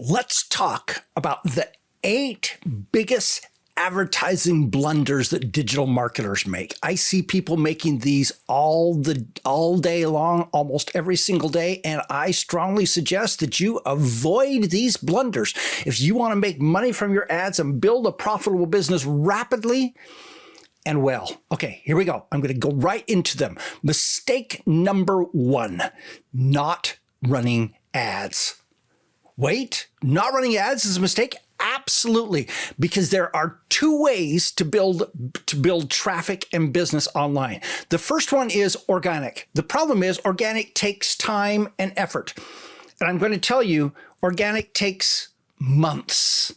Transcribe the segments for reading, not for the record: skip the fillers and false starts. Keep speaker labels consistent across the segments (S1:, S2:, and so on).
S1: Let's talk about the 8 biggest advertising blunders that digital marketers make. I see people making these all day long, almost every single day, and I strongly suggest that you avoid these blunders. If you want to make money from your ads and build a profitable business rapidly and well. Okay, here we go. I'm going to go right into them. Mistake number 1, not running ads. Wait, not running ads is a mistake? Absolutely, because there are 2 ways to build traffic and business online. The first one is organic. The problem is organic takes time and effort. And I'm going to tell you, organic takes months.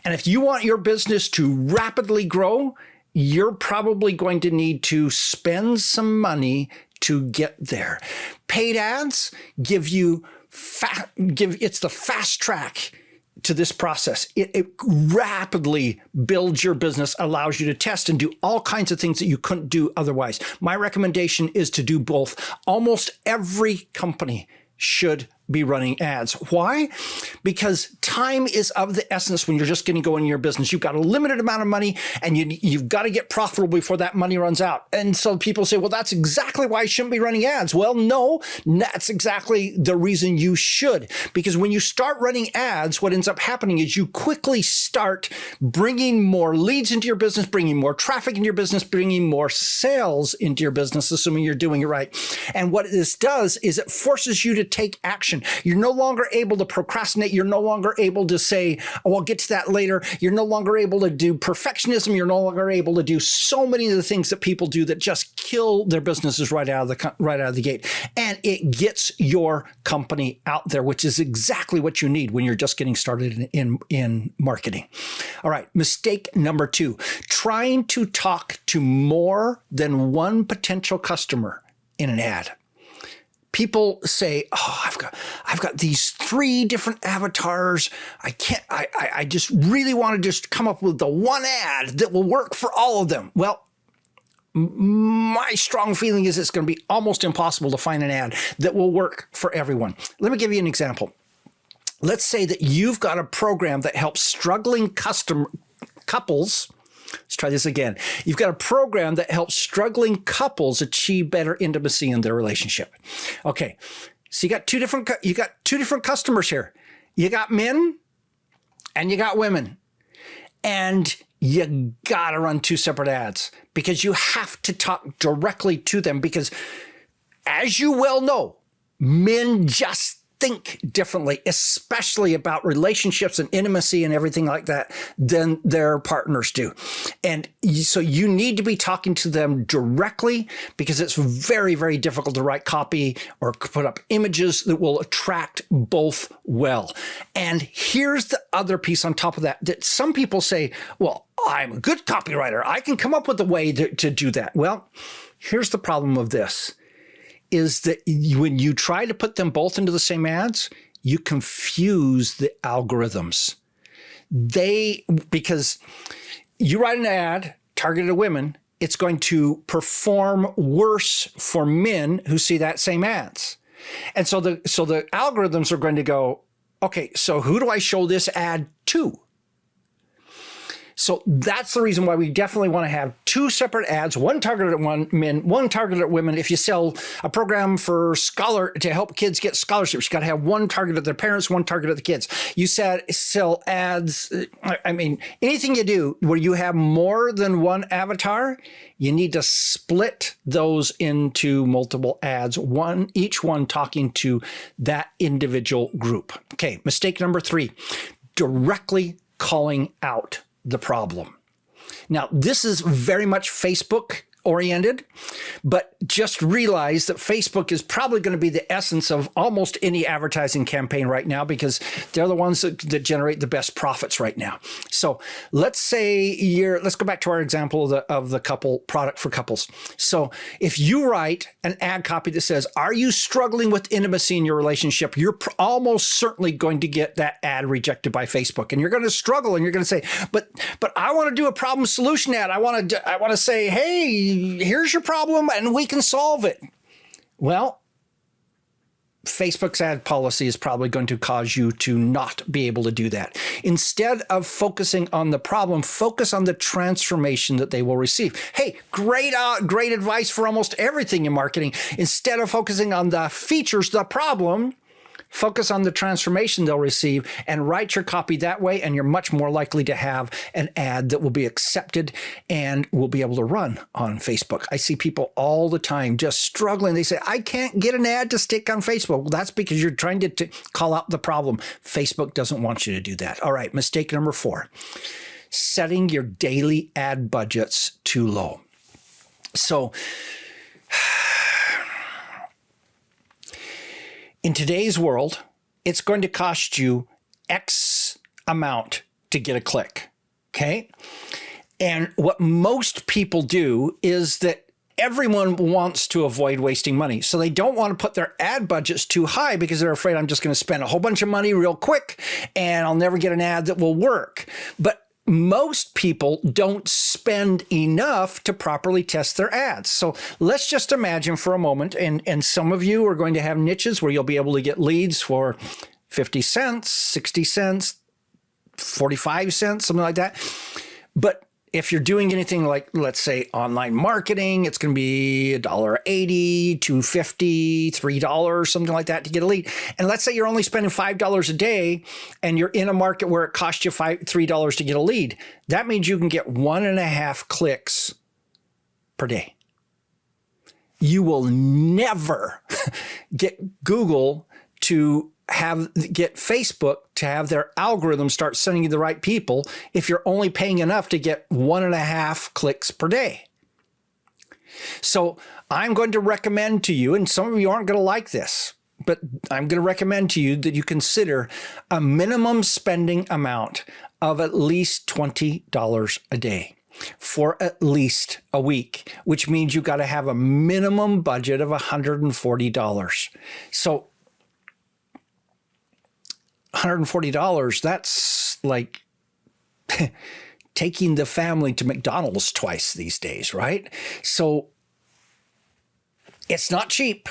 S1: And if you want your business to rapidly grow, you're probably going to need to spend some money to get there. Paid ads give you it's the fast track to this process. It rapidly builds your business, allows you to test and do all kinds of things that you couldn't do otherwise. My recommendation is to do both. Almost every company should be running ads. Why? Because time is of the essence when you're just getting going in your business. You've got a limited amount of money and you've got to get profitable before that money runs out. And so people say, well, that's exactly why I shouldn't be running ads. Well, no, that's exactly the reason you should. Because when you start running ads, what ends up happening is you quickly start bringing more leads into your business, bringing more traffic into your business, bringing more sales into your business, assuming you're doing it right. And what this does is it forces you to take action. You're no longer able to procrastinate. You're no longer able to say, oh, I'll get to that later. You're no longer able to do perfectionism. You're no longer able to do so many of the things that people do that just kill their businesses right out of the gate. And it gets your company out there, which is exactly what you need when you're just getting started in marketing. All right, mistake number 2, trying to talk to more than one potential customer in an ad. People say, oh, I've got these 3 different avatars. I just really want to just come up with the one ad that will work for all of them. Well, my strong feeling is it's going to be almost impossible to find an ad that will work for everyone. Let me give you an example. Let's say that you've got a program that helps struggling couples. Let's try this again. You've got a program that helps struggling couples achieve better intimacy in their relationship. Okay, so you got two different customers here. You got men and you got women, and you gotta run 2 separate ads because you have to talk directly to them. Because, as you well know, men just think differently, especially about relationships and intimacy and everything like that, than their partners do. And so you need to be talking to them directly, because it's very, very difficult to write copy or put up images that will attract both well. And here's the other piece on top of that some people say, well, I'm a good copywriter. I can come up with a way to do that. Well, here's the problem of this. Is that when you try to put them both into the same ads, you confuse the algorithms. Because you write an ad targeted at women, it's going to perform worse for men who see that same ads. And so the algorithms are going to go, okay, so who do I show this ad to? So that's the reason why we definitely want to have 2 separate ads, one targeted at men, one targeted at women. If you sell a program to help kids get scholarships, you got to have one targeted at their parents, one targeted at the kids. You sell ads. I mean, anything you do where you have more than one avatar, you need to split those into multiple ads, each one talking to that individual group. Okay, mistake number 3, directly calling out the problem. Now, this is very much Facebook oriented, but just realize that Facebook is probably going to be the essence of almost any advertising campaign right now, because they're the ones that generate the best profits right now. So let's go back to our example of the couple product for couples. So if you write an ad copy that says, are you struggling with intimacy in your relationship? You're almost certainly going to get that ad rejected by Facebook, and you're going to struggle, and you're going to say, but I want to do a problem solution ad. I want to say, hey, here's your problem and we can solve it. Well, Facebook's ad policy is probably going to cause you to not be able to do that. Instead of focusing on the problem, focus on the transformation that they will receive. Hey, great advice for almost everything in marketing. Instead of focusing on the features, the problem, focus on the transformation they'll receive and write your copy that way, and you're much more likely to have an ad that will be accepted and will be able to run on Facebook. I see people all the time just struggling. They say, I can't get an ad to stick on Facebook. Well, that's because you're trying to call out the problem. Facebook doesn't want you to do that. All right, mistake number 4, setting your daily ad budgets too low. So, in today's world, it's going to cost you X amount to get a click, okay? And what most people do is that everyone wants to avoid wasting money. So they don't want to put their ad budgets too high because they're afraid I'm just going to spend a whole bunch of money real quick and I'll never get an ad that will work. But most people don't spend enough to properly test their ads. So let's just imagine for a moment, and some of you are going to have niches where you'll be able to get leads for 50 cents, 60 cents, 45 cents, something like that. But if you're doing anything like, let's say, online marketing, it's going to be $1.80, $2.50, $3, something like that to get a lead. And let's say you're only spending $5 a day and you're in a market where it costs you $3 to get a lead. That means you can get 1.5 clicks per day. You will never get Google to get Facebook to have their algorithm start sending you the right people if you're only paying enough to get 1.5 clicks per day. So I'm going to recommend to you, and some of you aren't going to like this, but I'm going to recommend to you that you consider a minimum spending amount of at least $20 a day for at least a week, which means you got to have a minimum budget of $140. So $140, that's like taking the family to McDonald's twice these days, right? So it's not cheap,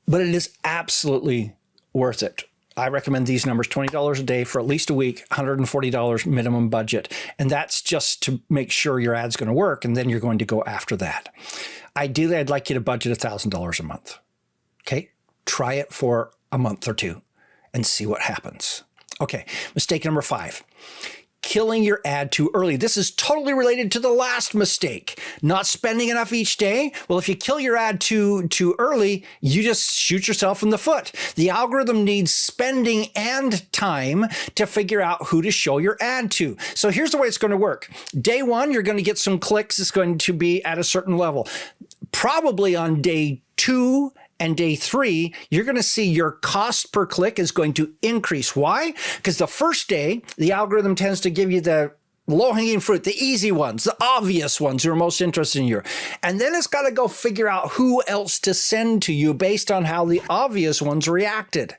S1: but it is absolutely worth it. I recommend these numbers, $20 a day for at least a week, $140 minimum budget. And that's just to make sure your ad's going to work, and then you're going to go after that. Ideally, I'd like you to budget $1,000 a month. Okay? Try it for a month or two and see what happens. Okay, mistake number 5, killing your ad too early. This is totally related to the last mistake, not spending enough each day. Well, if you kill your ad too early, you just shoot yourself in the foot. The algorithm needs spending and time to figure out who to show your ad to. So here's the way it's going to work. Day 1, you're going to get some clicks. It's going to be at a certain level. Probably on day 2 and day 3, you're going to see your cost per click is going to increase. Why? Because the first day, the algorithm tends to give you the low-hanging fruit, the easy ones, the obvious ones who are most interested in you. And then it's got to go figure out who else to send to you based on how the obvious ones reacted.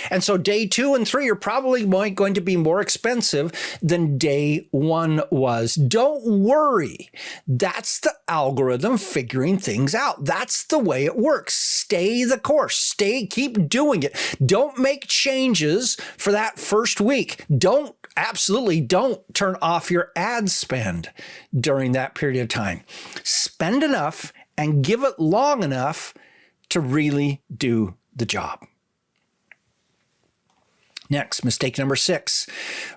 S1: And so day 2 and 3 are probably going to be more expensive than day 1 was. Don't worry. That's the algorithm figuring things out. That's the way it works. Stay the course. Keep doing it. Don't make changes for that first week. Absolutely don't turn off your ad spend during that period of time. Spend enough and give it long enough to really do the job. Next, mistake number 6,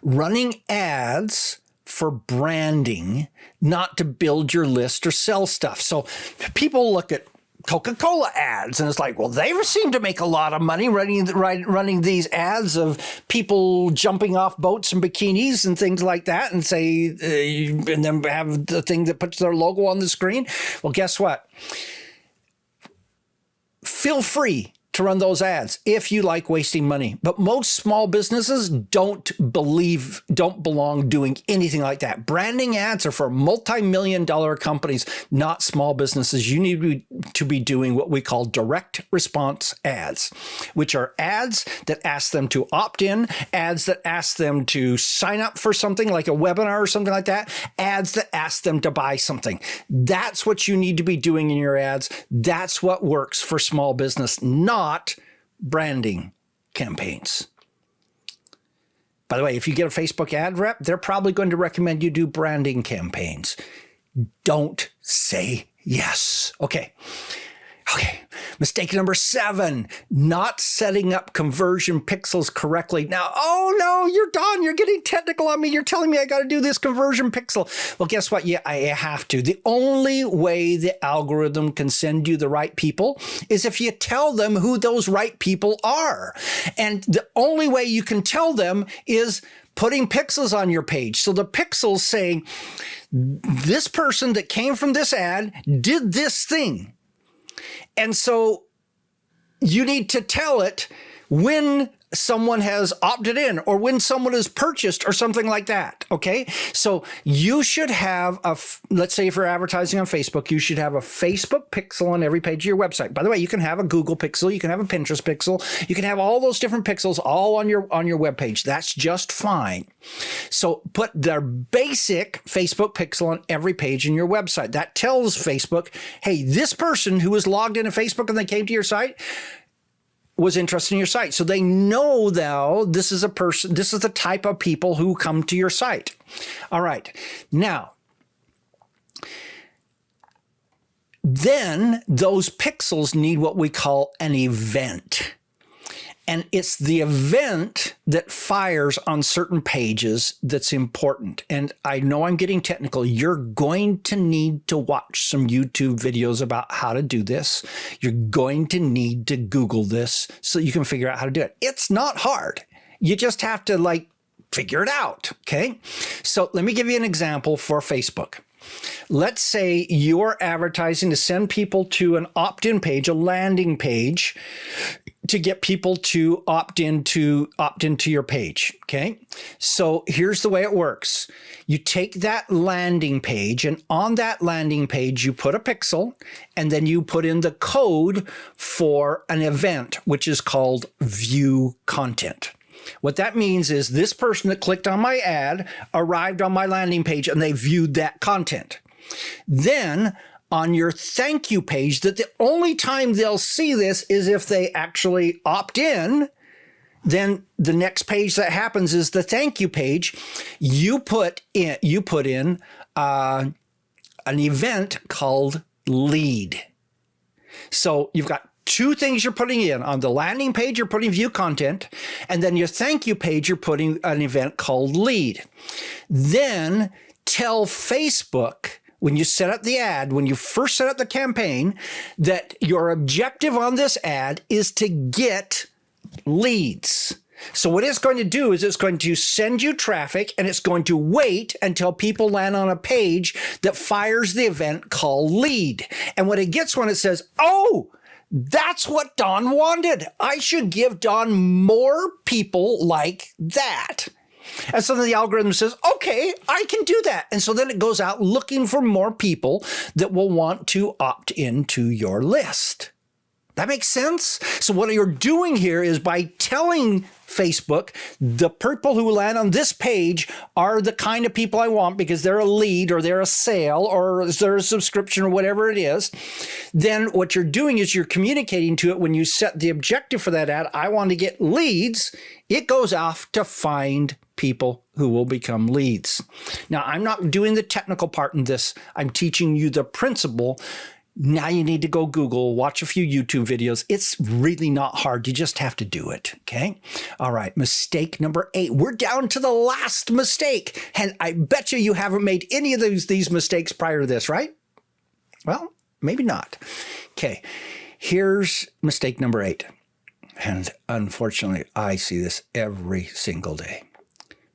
S1: running ads for branding, not to build your list or sell stuff. So people look at Coca-Cola ads, and it's like, well, they seem to make a lot of money running these ads of people jumping off boats in bikinis and things like that, and say, and then have the thing that puts their logo on the screen. Well, guess what? Feel free to run those ads if you like wasting money. But most small businesses don't belong doing anything like that. Branding ads are for multi-million-dollar companies, not small businesses. You need to be doing what we call direct response ads, which are ads that ask them to opt in, ads that ask them to sign up for something like a webinar or something like that, ads that ask them to buy something. That's what you need to be doing in your ads. That's what works for small business, not branding campaigns. By the way, if you get a Facebook ad rep, they're probably going to recommend you do branding campaigns. Don't say yes. Okay. Mistake number 7, not setting up conversion pixels correctly. Now, oh no, you're done. You're getting technical on me. You're telling me I got to do this conversion pixel. Well, guess what? Yeah, I have to. The only way the algorithm can send you the right people is if you tell them who those right people are. And the only way you can tell them is putting pixels on your page. So the pixels say, this person that came from this ad did this thing. And so you need to tell it when someone has opted in or when someone has purchased or something like that. Okay. So you should have let's say if you're advertising on Facebook, you should have a Facebook pixel on every page of your website. By the way, you can have a Google pixel, you can have a Pinterest pixel, you can have all those different pixels all on your webpage. That's just fine. So put their basic Facebook pixel on every page in your website. That tells Facebook, hey, this person who was logged into Facebook and they came to your site was interested in your site. So they know now this is a person, this is the type of people who come to your site. All right. Now, then those pixels need what we call an event. And it's the event that fires on certain pages that's important. And I know I'm getting technical. You're going to need to watch some YouTube videos about how to do this. You're going to need to Google this so you can figure out how to do it. It's not hard. You just have to figure it out. Okay. So let me give you an example for Facebook. Let's say you're advertising to send people to an opt-in page, a landing page, to get people to opt into your page. Okay. So here's the way it works. You take that landing page, and on that landing page, you put a pixel, and then you put in the code for an event, which is called view content. What that means is this person that clicked on my ad arrived on my landing page and they viewed that content. Then on your thank you page, that the only time they'll see this is if they actually opt in. Then the next page that happens is the thank you page. You put in an event called lead. So you've got 2 things you're putting in. On the landing page, you're putting view content, and then your thank you page, you're putting an event called lead. Then tell Facebook, when you set up the ad, when you first set up the campaign, that your objective on this ad is to get leads. So what it's going to do is it's going to send you traffic, and it's going to wait until people land on a page that fires the event called lead. And what it gets when it says, oh, that's what Don wanted. I should give Don more people like that. And so then the algorithm says, okay, I can do that. And so then it goes out looking for more people that will want to opt into your list. That makes sense? So what you're doing here is by telling Facebook, the people who land on this page are the kind of people I want because they're a lead or they're a sale or they're a subscription or whatever it is. Then what you're doing is you're communicating to it when you set the objective for that ad, I want to get leads. It goes off to find people who will become leads. Now, I'm not doing the technical part in this. I'm teaching you the principle. Now you need to go Google, watch a few YouTube videos. It's really not hard. You just have to do it. Okay. All right. Mistake number 8. We're down to the last mistake. And I bet you haven't made any of these mistakes prior to this, right? Well, maybe not. Okay. Here's mistake number 8. And unfortunately, I see this every single day.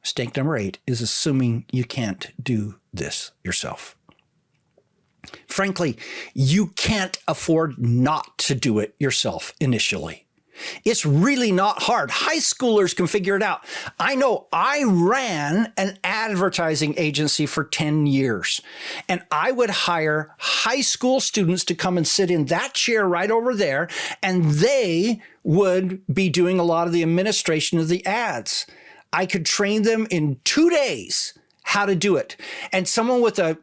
S1: Mistake number 8 is assuming you can't do this yourself. Frankly, you can't afford not to do it yourself initially. It's really not hard. High schoolers can figure it out. I know I ran an advertising agency for 10 years, and I would hire high school students to come and sit in that chair right over there, and they would be doing a lot of the administration of the ads. I could train them in 2 days how to do it. And someone with a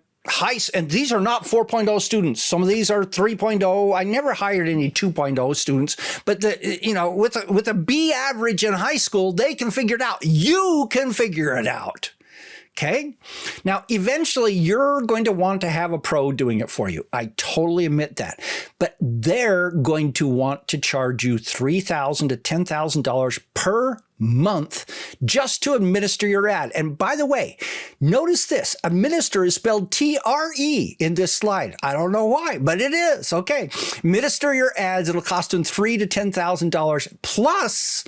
S1: and these are not 4.0 students. Some of these are 3.0. I never hired any 2.0 students, but with a B average in high school, they can figure it out. You can figure it out. Okay. Now, eventually you're going to want to have a pro doing it for you. I totally admit that, but they're going to want to charge you $3,000 to $10,000 per month just to administer your ad. And by the way, notice this, administer is spelled T-R-E in this slide. I don't know why, but it is. Okay. Administer your ads. It'll cost them $3,000 to $10,000 plus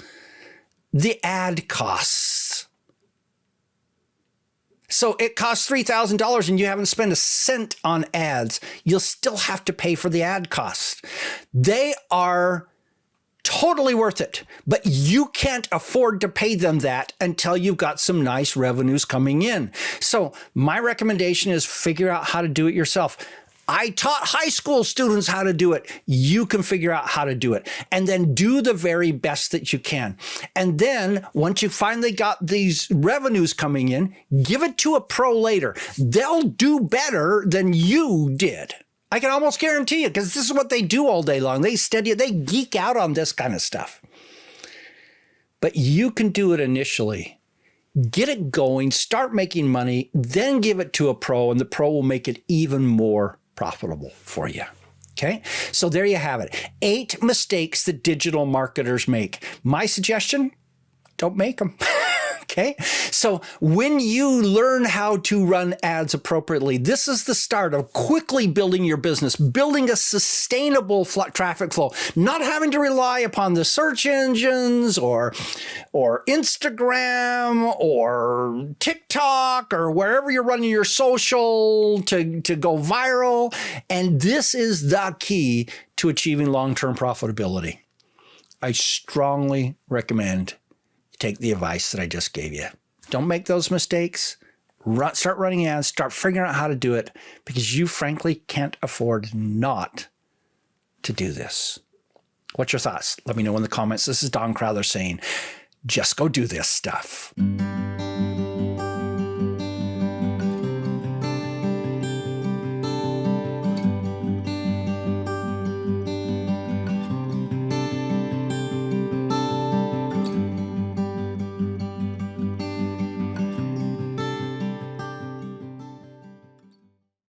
S1: the ad costs. So it costs $3,000 and you haven't spent a cent on ads. You'll still have to pay for the ad costs. They are totally worth it, but you can't afford to pay them that until you've got some nice revenues coming in. So my recommendation is figure out how to do it yourself. I taught high school students how to do it. You can figure out how to do it and then do the very best that you can. And then once you finally got these revenues coming in, give it to a pro later. They'll do better than you did. I can almost guarantee you, because this is what they do all day long. They study it. They geek out on this kind of stuff. But you can do it initially. Get it going, start making money, then give it to a pro, and the pro will make it even more profitable for you. Okay. So there you have it. 8 mistakes that digital marketers make. My suggestion, don't make them. Okay. So when you learn how to run ads appropriately, this is the start of quickly building your business, building a sustainable traffic flow, not having to rely upon the search engines or Instagram or TikTok or wherever you're running your social to go viral. And this is the key to achieving long-term profitability. I strongly recommend take the advice that I just gave you. Don't make those mistakes. Start running ads, start figuring out how to do it, because you frankly can't afford not to do this. What's your thoughts? Let me know in the comments. This is Don Crowther saying, just go do this stuff.